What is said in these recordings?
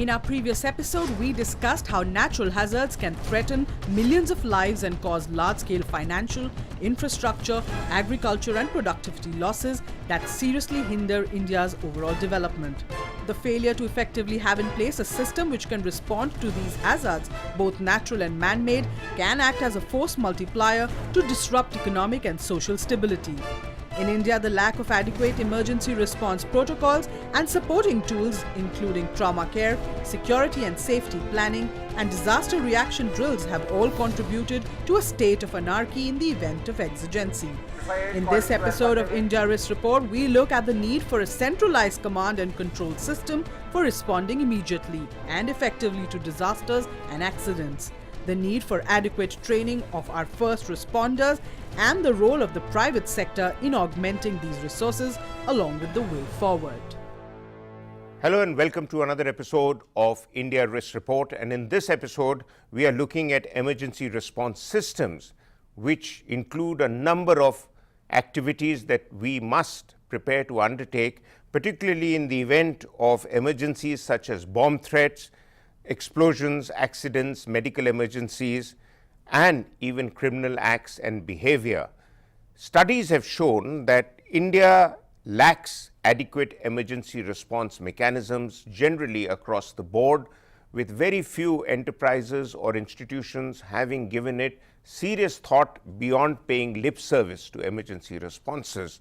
In our previous episode, we discussed how natural hazards can threaten millions of lives and cause large-scale financial, infrastructure, agriculture and productivity losses that seriously hinder India's overall development. The failure to effectively have in place a system which can respond to these hazards, both natural and man-made, can act as a force multiplier to disrupt economic and social stability. In India, the lack of adequate emergency response protocols and supporting tools, including trauma care, security and safety planning, and disaster reaction drills have all contributed to a state of anarchy in the event of exigency. In this episode of IIRIS Report, we look at the need for a centralized command and control system for responding immediately and effectively to disasters and accidents, the need for adequate training of our first responders, and the role of the private sector in augmenting these resources along with the way forward. Hello and welcome to another episode of IIRIS Report, and in this episode we are looking at emergency response systems, which include a number of activities that we must prepare to undertake, particularly in the event of emergencies such as bomb threats, explosions, accidents, medical emergencies, and even criminal acts and behavior. Studies have shown that India lacks adequate emergency response mechanisms generally across the board, with very few enterprises or institutions having given it serious thought beyond paying lip service to emergency responses.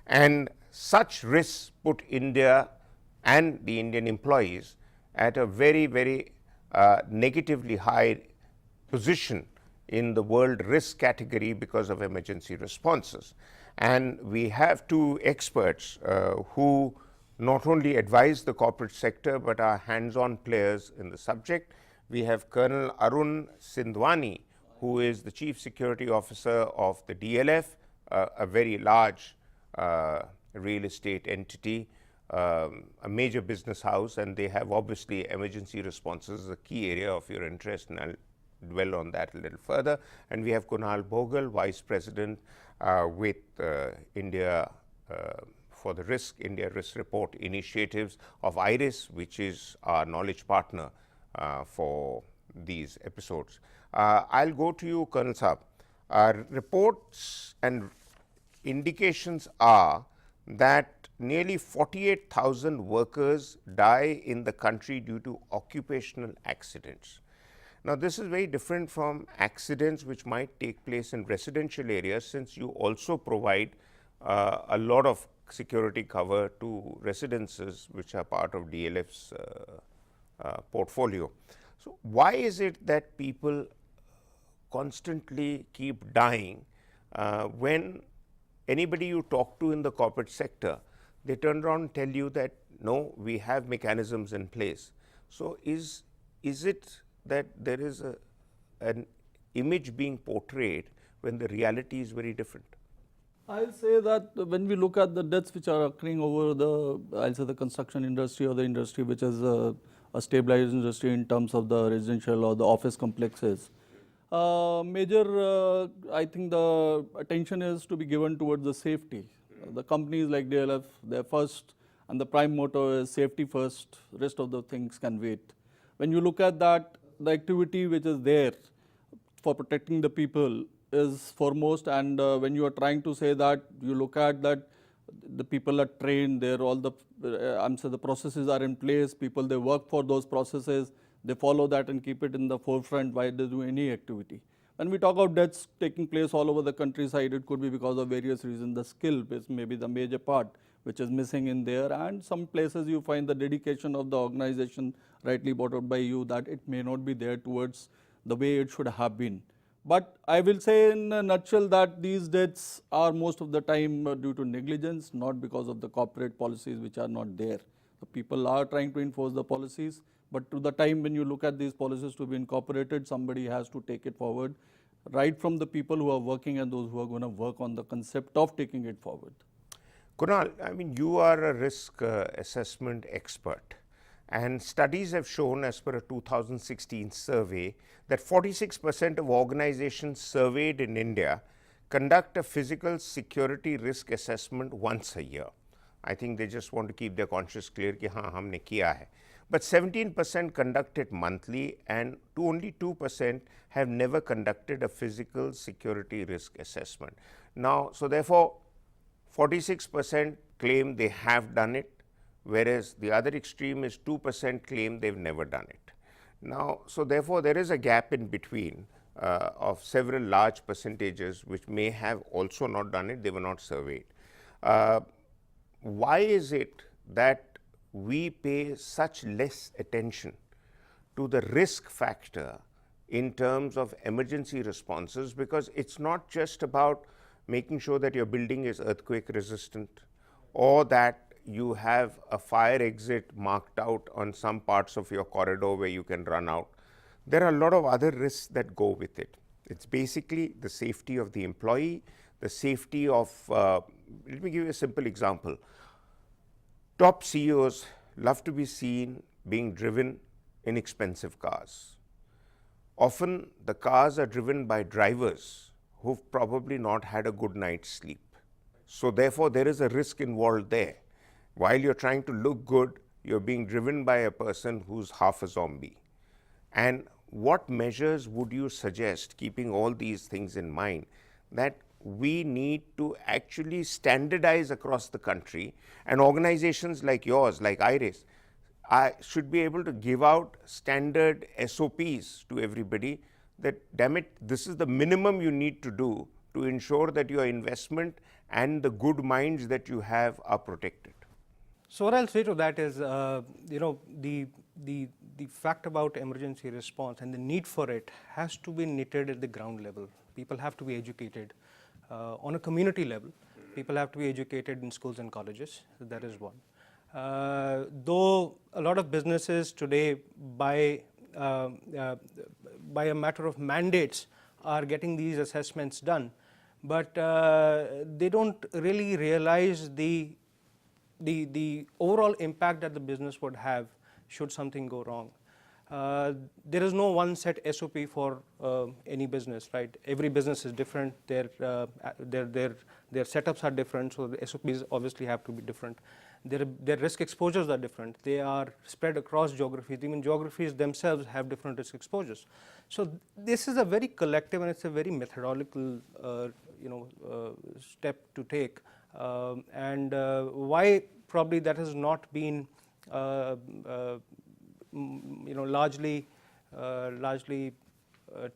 And such risks put India and the Indian employees at a very negatively high position in the world risk category because of emergency responses. And we have two experts who not only advise the corporate sector but are hands-on players in the subject. We have Colonel Arun Sindhwani, who is the Chief Security Officer of the DLF, a very large real estate entity, a major business house, and they have obviously emergency responses as a key area of your interest, and I'll dwell on that a little further. And we have Kunal Bhogal, Vice President with India for the India Risk Report Initiatives of IIRIS, which is our knowledge partner for these episodes. I'll go to you, Colonel Saab. Reports and indications are that nearly 48,000 workers die in the country due to occupational accidents. Now, this is very different from accidents which might take place in residential areas, since you also provide a lot of security cover to residences which are part of DLF's portfolio. So, why is it that people constantly keep dying when anybody you talk to in the corporate sector, they turn around and tell you that no, we have mechanisms in place? So, is it that there is an image being portrayed when the reality is very different? I'll say that when we look at the deaths which are occurring over the construction industry or the industry which is a stabilized industry in terms of the residential or the office complexes, I think the attention is to be given towards the safety. The companies like DLF, their first and the prime motto is safety first, rest of the things can wait. When you look at that, the activity which is there for protecting the people is foremost, and when you are trying to say that, you look at that the people are trained, all the processes are in place, people they work for those processes, they follow that and keep it in the forefront while they do any activity. When we talk of deaths taking place all over the countryside, it could be because of various reasons. The skill is maybe the major part which is missing in there, and some places you find the dedication of the organization rightly brought out by you that it may not be there towards the way it should have been. But I will say in a nutshell that these deaths are most of the time due to negligence, not because of the corporate policies which are not there. The people are trying to enforce the policies, but to the time when you look at these policies to be incorporated, somebody has to take it forward, right from the people who are working and those who are going to work on the concept of taking it forward. Kunal, I mean, you are a risk assessment expert, and studies have shown, as per a 2016 survey, that 46% of organizations surveyed in India conduct a physical security risk assessment once a year. I think they just want to keep their conscience clear कि हाँ हमने किया है. but 17% conduct it monthly, and only 2% have never conducted a physical security risk assessment. Now, so therefore, 46% claim they have done it, whereas the other extreme is 2% claim they've never done it. Now, so therefore, there is a gap in between of several large percentages which may have also not done it, they were not surveyed. Why is it that we pay such less attention to the risk factor in terms of emergency responses? Because it's not just about making sure that your building is earthquake resistant or that you have a fire exit marked out on some parts of your corridor where you can run out. There are a lot of other risks that go with it. It's basically the safety of the employee, the safety of, let me give you a simple example. Top CEOs love to be seen being driven in expensive cars. Often the cars are driven by drivers who've probably not had a good night's sleep. So therefore, there is a risk involved there. While you're trying to look good, you're being driven by a person who's half a zombie. And what measures would you suggest, keeping all these things in mind, that we need to actually standardize across the country, and organizations like yours, like IIRIS, should be able to give out standard SOPs to everybody that, damn it, this is the minimum you need to do to ensure that your investment and the good minds that you have are protected. So what I'll say to that is, the fact about emergency response and the need for it has to be knitted at the ground level. People have to be educated on a community level. People have to be educated in schools and colleges. That is one. Though a lot of businesses today, by a matter of mandates, are getting these assessments done, but they don't really realize the overall impact that the business would have should something go wrong. There is no one set SOP for any business, right? Every business is different. Their setups are different, so the SOPs obviously have to be different. Their risk exposures are different. They are spread across geographies. Even geographies themselves have different risk exposures. So this is a very collective and it's a very methodological, step to take. And why probably that has not been largely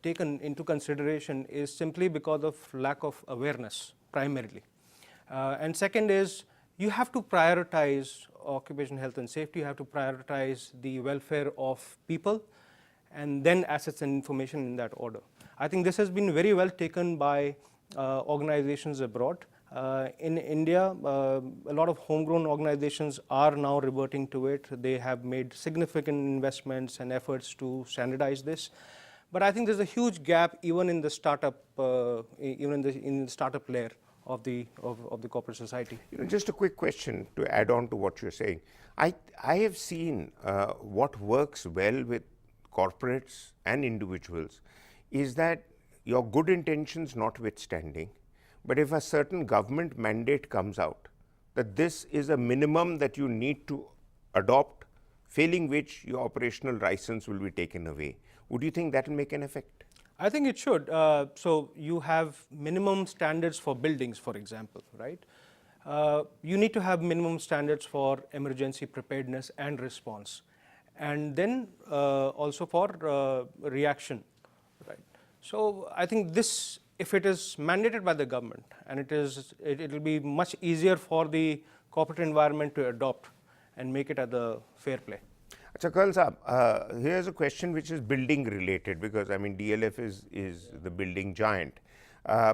taken into consideration is simply because of lack of awareness primarily. And second is, you have to prioritize occupational health and safety, you have to prioritize the welfare of people, and then assets and information in that order. I think this has been very well taken by organizations abroad. In India, a lot of homegrown organizations are now reverting to it. They have made significant investments and efforts to standardize this. But I think there's a huge gap even in the startup, in the startup layer of the corporate society. Just a quick question to add on to what you're saying. I have seen what works well with corporates and individuals is that your good intentions notwithstanding, but if a certain government mandate comes out that this is a minimum that you need to adopt, failing which your operational license will be taken away, would you think that will make an effect? I think it should. So you have minimum standards for buildings, for example, right? You need to have minimum standards for emergency preparedness and response, and then also for reaction, right? So I think this, if it is mandated by the government, and it will be much easier for the corporate environment to adopt and make it at the fair play. Achha, Karl Saab, here's a question which is building related, because I mean DLF is the building giant.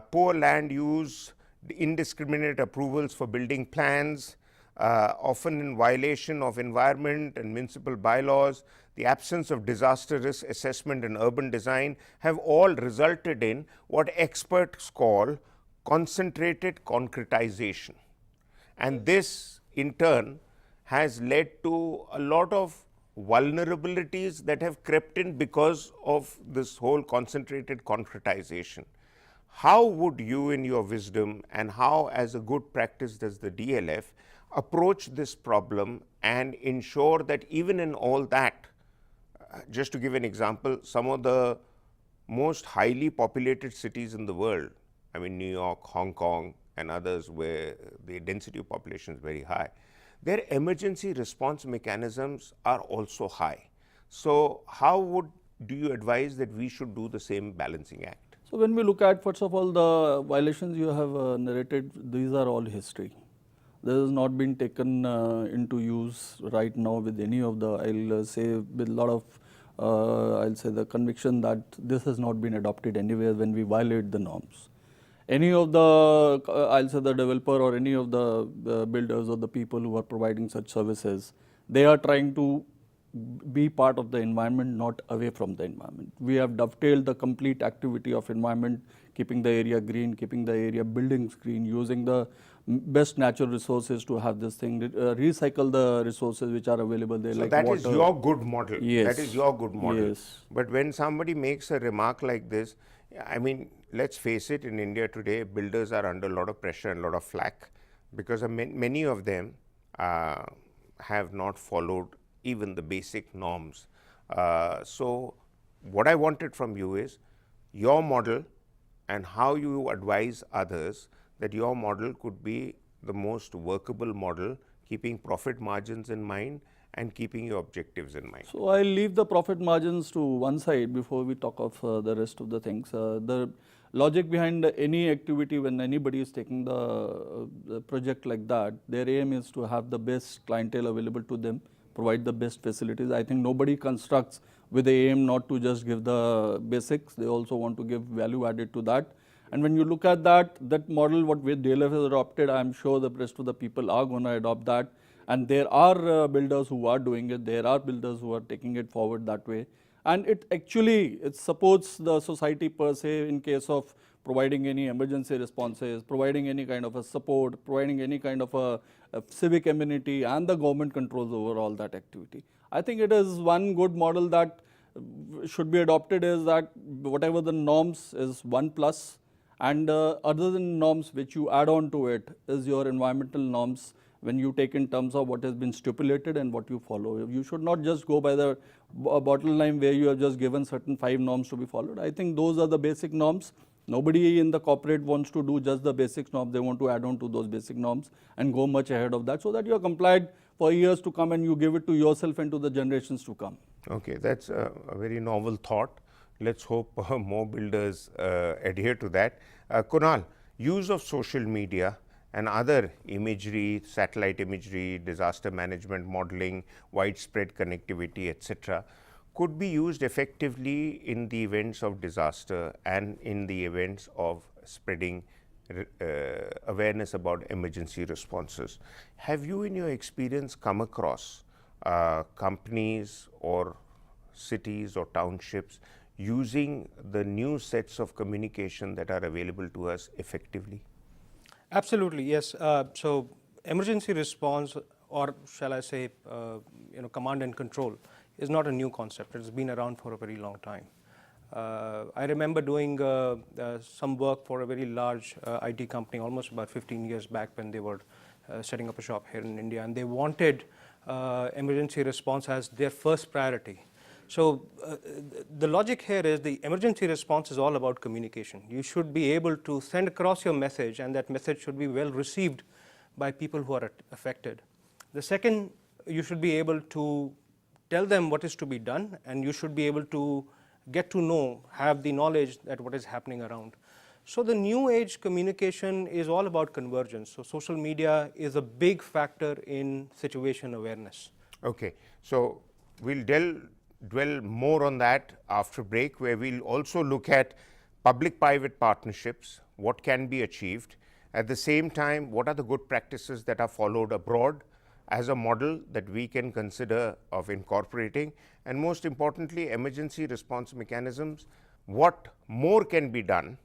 Poor land use, indiscriminate approvals for building plans, often in violation of environment and municipal bylaws, the absence of disaster risk assessment and urban design have all resulted in what experts call concentrated concretization. And this in turn has led to a lot of vulnerabilities that have crept in because of this whole concentrated concretization. how would you, in your wisdom, and how, as a good practice, does the DLF approach this problem and ensure that even in all that, just to give an example, some of the most highly populated cities in the world, I mean New York, Hong Kong and others where the density of population is very high, their emergency response mechanisms are also high. So how do you advise that we should do the same balancing act? So when we look at, first of all, the violations you have narrated, these are all history. This has not been taken into use right now with any of the, I'll say with a lot of, I'll say the conviction that this has not been adopted anywhere when we violate the norms. Any of the, I'll say the developer or any of the builders or the people who are providing such services, they are trying to be part of the environment, not away from the environment. We have dovetailed the complete activity of environment, keeping the area green, keeping the area buildings green, using the best natural resources to have this thing, recycle the resources which are available there, So like that water. is your good model. Yes. That is your good model. Yes. But when somebody makes a remark like this, I mean, let's face it, in India today, builders are under a lot of pressure and a lot of flack because many of them have not followed even the basic norms. So what I wanted from you is your model and how you advise others that your model could be the most workable model, keeping profit margins in mind and keeping your objectives in mind. So I'll leave the profit margins to one side before we talk of the rest of the things. The logic behind any activity when anybody is taking the project like that, their aim is to have the best clientele available to them, provide the best facilities. I think nobody constructs with the aim not to just give the basics, they also want to give value added to that. And when you look at that model what DLF has adopted, I am sure the rest of the people are going to adopt that. And there are builders who are doing it, there are builders who are taking it forward that way. And it actually, it supports the society per se in case of providing any emergency responses, providing any kind of a support, providing any kind of a civic amenity, and the government controls over all that activity. I think it is one good model that should be adopted, is that whatever the norms is 1+, and other than norms which you add on to it is your environmental norms when you take in terms of what has been stipulated and what you follow. You should not just go by the bottle line where you have just given certain 5 norms to be followed. I think those are the basic norms. Nobody in the corporate wants to do just the basic norms. They want to add on to those basic norms and go much ahead of that so that you are complied for years to come and you give it to yourself and to the generations to come. Okay, that's a very novel thought. Let's hope more builders adhere to that. Kunal, use of social media and other imagery, satellite imagery, disaster management modeling, widespread connectivity, etc., could be used effectively in the events of disaster and in the events of spreading awareness about emergency responses. Have you, in your experience, come across companies or cities or townships using the new sets of communication that are available to us effectively? Absolutely, yes. So emergency response, or shall I say, command and control, is not a new concept. It's been around for a very long time. I remember doing some work for a very large IT company almost about 15 years back when they were setting up a shop here in India, and they wanted emergency response as their first priority. So the logic here is the emergency response is all about communication. You should be able to send across your message, and that message should be well received by people who are affected. The second, you should be able to tell them what is to be done, and you should be able to get to know, have the knowledge that what is happening around. So the new age communication is all about convergence. So social media is a big factor in situation awareness. Okay, so we'll dwell more on that after break, where we'll also look at public-private partnerships, what can be achieved. At the same time, what are the good practices that are followed abroad as a model that we can consider of incorporating, and most importantly, emergency response mechanisms, what more can be done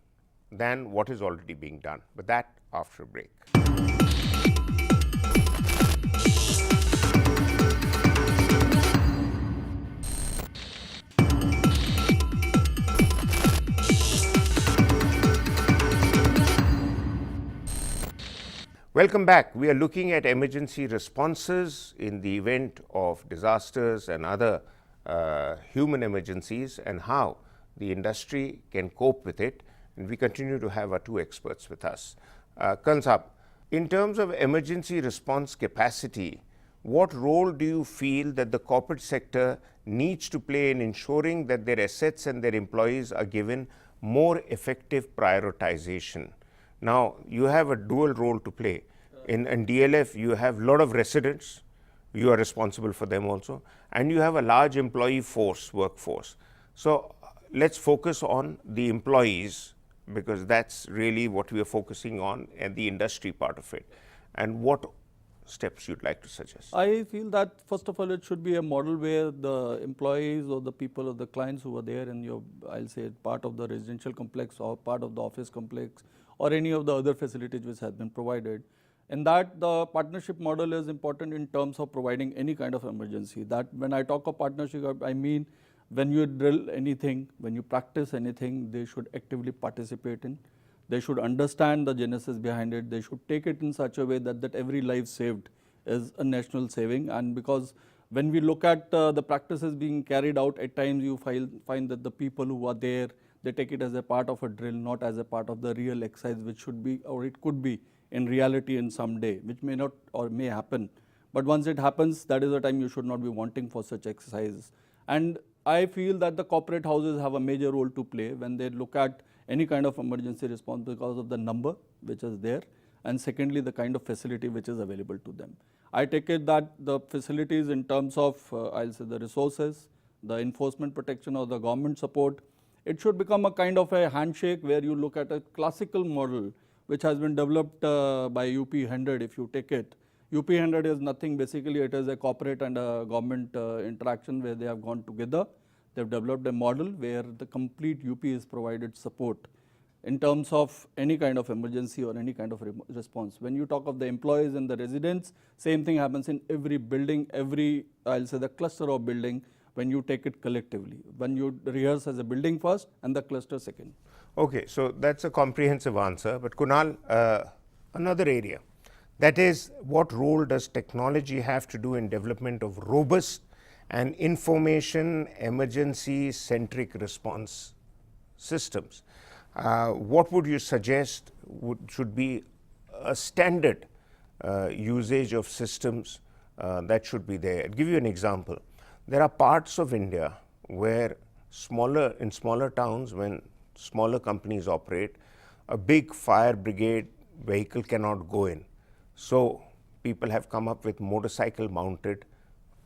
than what is already being done. But that after a break. Welcome back. We are looking at emergency responses in the event of disasters and other human emergencies and how the industry can cope with it. And we continue to have our two experts with us. Colonel Saab, in terms of emergency response capacity, what role do you feel that the corporate sector needs to play in ensuring that their assets and their employees are given more effective prioritization? Now, you have a dual role to play. In DLF, you have a lot of residents, you are responsible for them also, and you have a large employee workforce. So, let's focus on the employees, because that's really what we are focusing on and the industry part of it. And what steps you'd like to suggest? I feel that first of all it should be a model where the employees or the people or the clients who are there in your, I'll say, part of the residential complex or part of the office complex or any of the other facilities which has been provided. In that, the partnership model is important in terms of providing any kind of emergency. That when I talk of partnership, I mean when you drill anything, when you practice anything, they should actively participate in. They should understand the genesis behind it. They should take it in such a way that every life saved is a national saving. And because when we look at the practices being carried out, at times you find that the people who are there, they take it as a part of a drill, not as a part of the real exercise, which should be, or it could be in reality in some day, which may not or may happen. But once it happens, that is the time you should not be wanting for such exercises. And I feel that the corporate houses have a major role to play when they look at any kind of emergency response because of the number which is there, and secondly the kind of facility which is available to them. I take it that the facilities in terms of I'll say the resources, the enforcement protection or the government support, it should become a kind of a handshake where you look at a classical model which has been developed by UP100. If you take it, UP100 is nothing, basically it is a corporate and a government interaction where they have gone together. They have developed a model where the complete UP is provided support in terms of any kind of emergency or any kind of response. When you talk of the employees and the residents, same thing happens in every building, every, I'll say the cluster of building, when you take it collectively. When you rehearse as a building first and the cluster second. Okay, so that's a comprehensive answer. But Kunal, another area, that is, what role does technology have to do in development of robust and information emergency centric response systems? What would you suggest should be a standard usage of systems that should be there? I'll give you an example. There are parts of India where in smaller towns, when smaller companies operate, a big fire brigade vehicle cannot go in. So people have come up with motorcycle mounted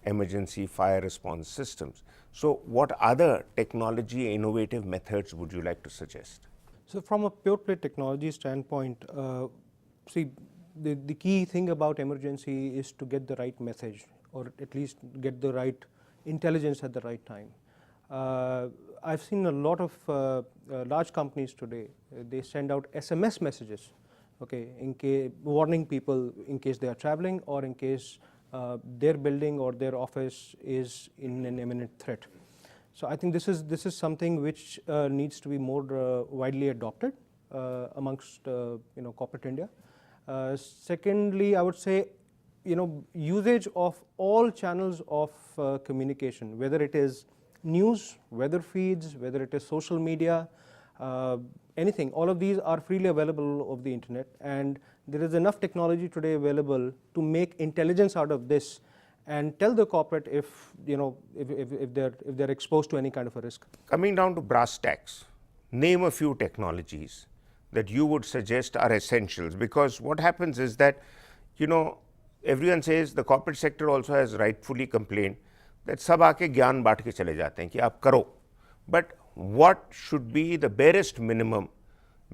emergency fire response systems. So what other technology innovative methods would you like to suggest? So from a pure play technology standpoint, see, the key thing about emergency is to get the right message, or at least get the right intelligence at the right time. I've seen a lot of large companies today, they send out SMS messages, okay, warning people in case they are traveling or in case their building or their office is in an imminent threat. So I think this is something which needs to be more widely adopted amongst corporate India. Secondly, I would say usage of all channels of communication, whether it is news, weather feeds, whether it is social media, anything, all of these are freely available over the internet, and there is enough technology today available to make intelligence out of this and tell the corporate if they're exposed to any kind of a risk. Coming down to brass tacks, name a few technologies that you would suggest are essentials, because what happens is that everyone says, the corporate sector also has rightfully complained that sab aake gyan baat ke chale jate hain ki aap karo. But what should be the barest minimum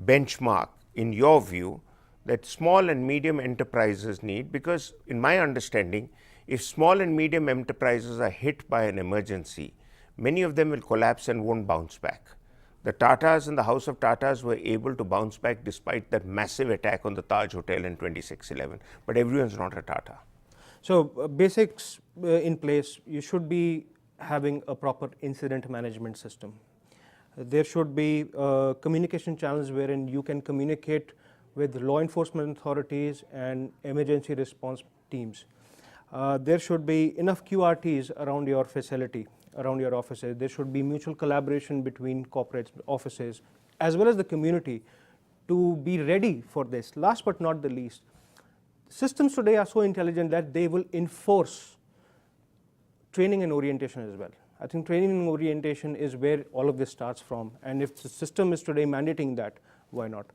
benchmark in your view that small and medium enterprises need? Because in my understanding, if small and medium enterprises are hit by an emergency, many of them will collapse and won't bounce back. The Tatas and the House of Tatas were able to bounce back despite that massive attack on the Taj Hotel in 26/11. But everyone's not a Tata. So basics in place, you should be having a proper incident management system. There should be communication channels wherein you can communicate with law enforcement authorities and emergency response teams. There should be enough QRTs around your facility, around your offices. There should be mutual collaboration between corporate offices as well as the community to be ready for this. Last but not the least, systems today are so intelligent that they will enforce training and orientation as well. I think training and orientation is where all of this starts from, and if the system is today mandating that, why not?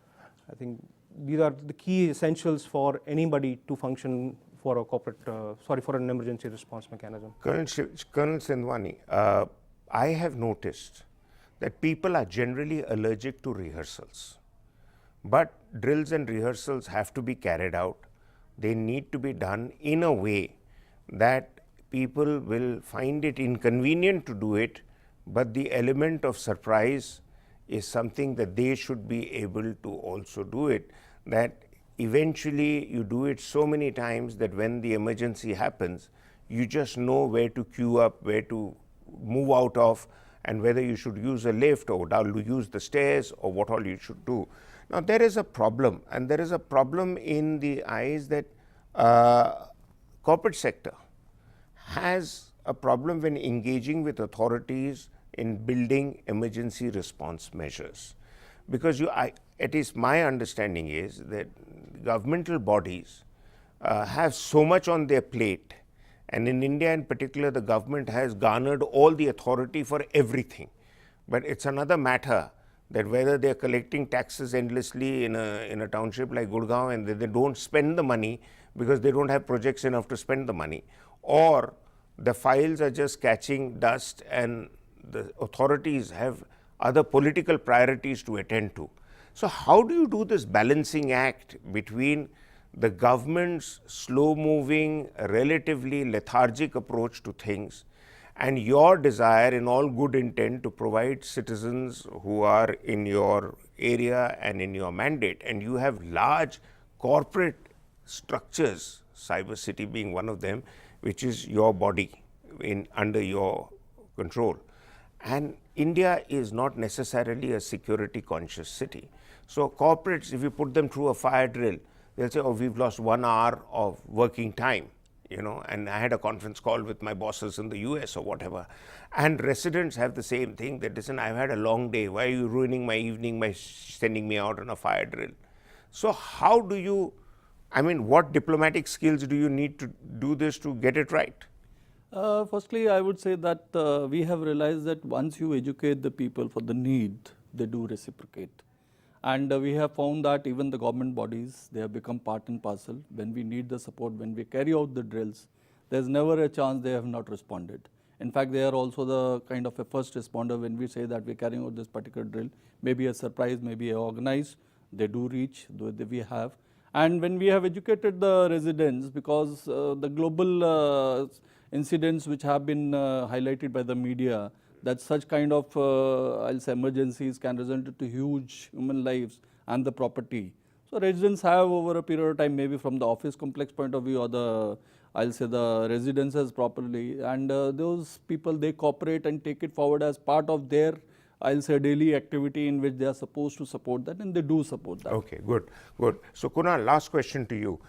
I think these are the key essentials for anybody to function for a for an emergency response mechanism. Colonel Sindhwani, I have noticed that people are generally allergic to rehearsals, but drills and rehearsals have to be carried out. They need to be done in a way that people will find it inconvenient to do it, but the element of surprise is something that they should be able to also do it, that eventually you do it so many times that when the emergency happens, you just know where to queue up, where to move out of, and whether you should use a lift or use the stairs or what all you should do. Now there is a problem, and there is a problem in the eyes that corporate sector has a problem when engaging with authorities in building emergency response measures. Because at least my understanding is that governmental bodies have so much on their plate, and in India in particular the government has garnered all the authority for everything. But it's another matter that whether they are collecting taxes endlessly in a township like Gurgaon and they don't spend the money because they don't have projects enough to spend the money, or the files are just catching dust and the authorities have other political priorities to attend to. So how do you do this balancing act between the government's slow-moving, relatively lethargic approach to things and your desire in all good intent to provide citizens who are in your area and in your mandate, and you have large corporate structures, Cyber City being one of them, which is your body under your control. And India is not necessarily a security conscious city. So corporates, if you put them through a fire drill, they'll say, oh, we've lost 1 hour of working time, and I had a conference call with my bosses in the US or whatever. And residents have the same thing, that listen, I've had a long day, why are you ruining my evening by sending me out on a fire drill? So how do you, what diplomatic skills do you need to do this to get it right? Firstly, I would say that we have realized that once you educate the people for the need, they do reciprocate. And we have found that even the government bodies, they have become part and parcel. When we need the support, when we carry out the drills, there's never a chance they have not responded. In fact, they are also the kind of a first responder when we say that we're carrying out this particular drill, maybe a surprise, maybe a organized, they do reach, we have. And when we have educated the residents, because the global incidents which have been highlighted by the media, that such kind of I'll say emergencies can result into huge human lives and the property. So residents have over a period of time, maybe from the office complex point of view or the I'll say the residences properly, and those people, they cooperate and take it forward as part of their I'll say daily activity in which they are supposed to support that, and they do support that. Okay, good. So Kunal, last question to you.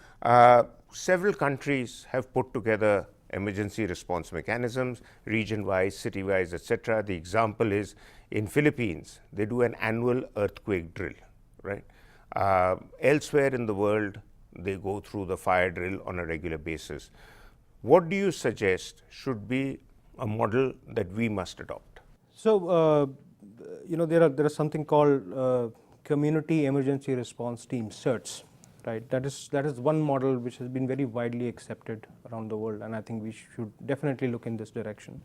Several countries have put together emergency response mechanisms, region-wise, city-wise, etc. The example is in Philippines, they do an annual earthquake drill, right? Elsewhere in the world, they go through the fire drill on a regular basis. What do you suggest should be a model that we must adopt? So, there is something called Community Emergency Response Team, CERTs. Right, that is one model which has been very widely accepted around the world, and I think we should definitely look in this direction.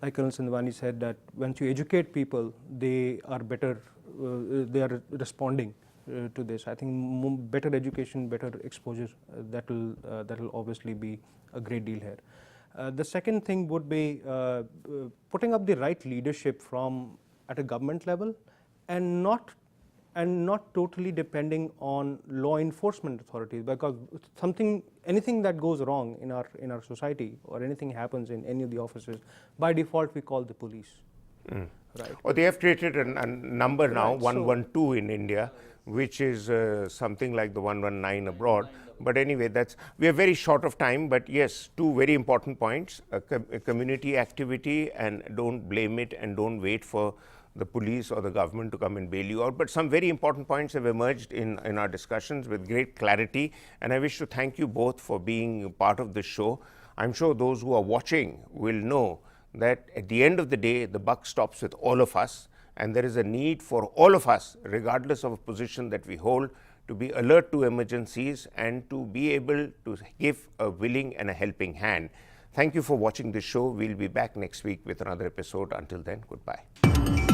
Like Colonel Sindhwani said, that once you educate people, they are better, they are responding to this. I think better education, better exposure, that will obviously be a great deal here. The second thing would be putting up the right leadership at a government level, and not totally depending on law enforcement authorities, because anything that goes wrong in our society, or anything happens in any of the offices, by default we call the police. Right. Or they have created a number now, Right. 112 in India, which is something like the 119 abroad. But anyway, we are very short of time, but yes, two very important points, a community activity, and don't blame it and don't wait for the police or the government to come and bail you out. But some very important points have emerged in our discussions with great clarity, and I wish to thank you both for being part of this show. I'm sure those who are watching will know that at the end of the day, the buck stops with all of us, and there is a need for all of us, regardless of a position that we hold, to be alert to emergencies and to be able to give a willing and a helping hand. Thank you for watching this show. We'll be back next week with another episode. Until then, goodbye.